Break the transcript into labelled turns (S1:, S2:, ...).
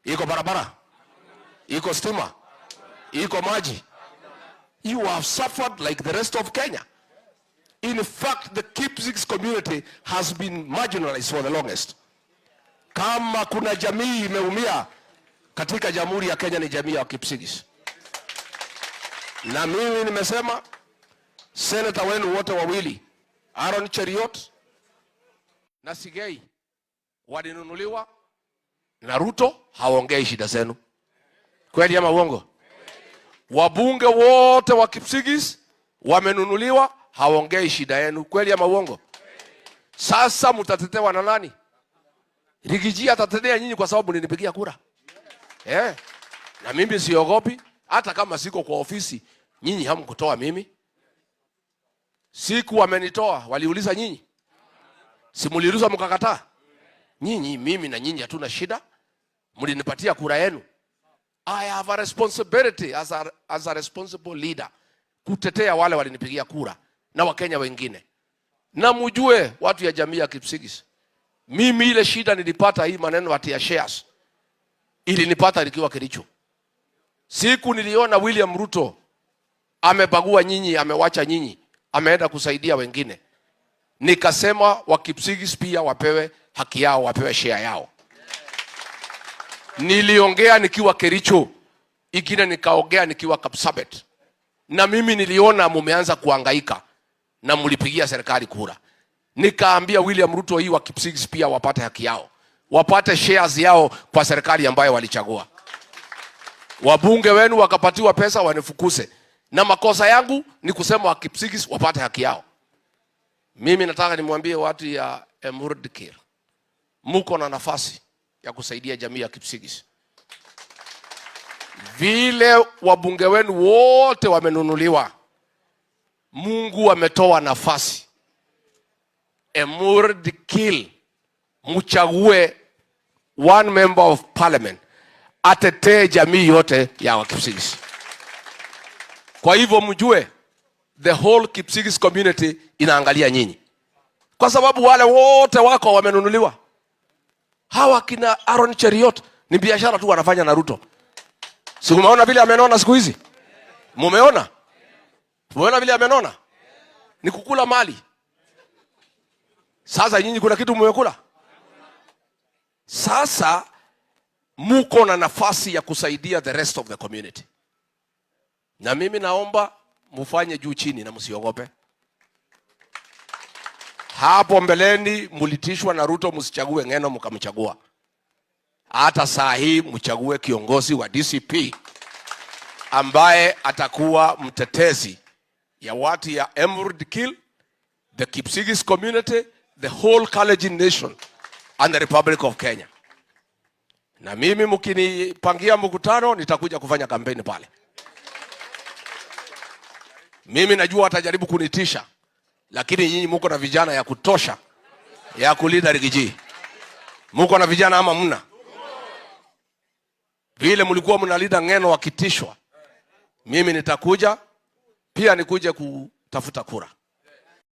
S1: Iko barabara? Iko stima? Iko maji? You have suffered like the rest of Kenya. In fact, the Kipsigis community has been marginalized for the longest. Kama kuna jamii imeumia katika Jamhuri ya Kenya ni jamii ya Kipsigis. Na mimi nimesema senator wenu wote wawili, Aaron Cheriot na Sigei, walinunuliwa na Ruto, hawaongei shida zenu. Kweli ama uongo? Wabunge wote wa Kipsigis wamenunuliwa, hawaongei shida yenu. Kweli ama uongo? Sasa mtatetewa na nani? Rigiji atatetea nyinyi kwa sababu nilipigia kura. Na mimi siogopi, hata kama siko kwa ofisi, nyinyi hamkutoa mimi. Siku wamenitoa, waliuliza nyinyi? Simuliuliza mkakataa? Nyinyi, mimi na nyinyi hatuna shida. Mlinipatia kura yenu. I have a responsibility as a responsible leader kutetea wale walinipigia kura na Wakenya wengine. Na mjue watu ya jamii ya Kipsigis, mimi ile shida nilipata, hii maneno ati ya shares, ilinipata nikiwa Kericho. Siku niliona William Ruto amebagua nyinyi, amewacha nyinyi, ameenda kusaidia wengine, nikasema wa Kipsigis pia wapewe haki yao, wapewe share yao. Niliongea nikiwa Kericho, ingine nikaongea nikiwa Kapsabet. Na mimi niliona mumeanza kuhangaika na mlipigia serikali kura. Nikaambia William Ruto, hii wa Kipsigis pia wapate haki yao, wapate shares yao kwa serikali ambayo walichagua. Wabunge wenu wakapatiwa pesa wanifukuse, na makosa yangu ni kusema wa Kipsigis wapate haki yao. Mimi nataka nimwambie watu ya Emurdikir, muko na nafasi ya kusaidia jamii ya Kipsigis. Vile wabunge wenu wote wamenunuliwa, Mungu ametoa nafasi. Emurdikir, mchague one member of parliament atetee jamii yote ya wa Kipsigis. Kwa hivyo mjue the whole Kipsigis community inaangalia nyinyi, kwa sababu wale wote wako wamenunuliwa. Hawa kina Aaron Cheriot ni biashara tu wanafanya na Ruto. Si umeona vile amenona siku hizi? Mumeona? Mumeona vile amenona? Ni kukula mali. Sasa nyinyi kuna kitu mmekula? Sasa muko na nafasi ya kusaidia the rest of the community. Na mimi naomba mufanye juu chini na msiogope. Hapo mbeleni mulitishwa na Ruto msichague Ng'eno, mkamchagua. Hata saa hii mchague kiongozi wa DCP ambaye atakuwa mtetezi ya watu ya Emurdikir, the Kipsigis community, the whole Kalenjin nation and the Republic of Kenya. Na mimi mkinipangia mkutano nitakuja kufanya kampeni pale. Mimi najua watajaribu kunitisha, lakini nyinyi mko na vijana ya kutosha ya kulida Rigiji. Mko na vijana ama mna? Vile mlikuwa mnalida Ng'eno wakitishwa, mimi nitakuja pia nikuje kutafuta kura.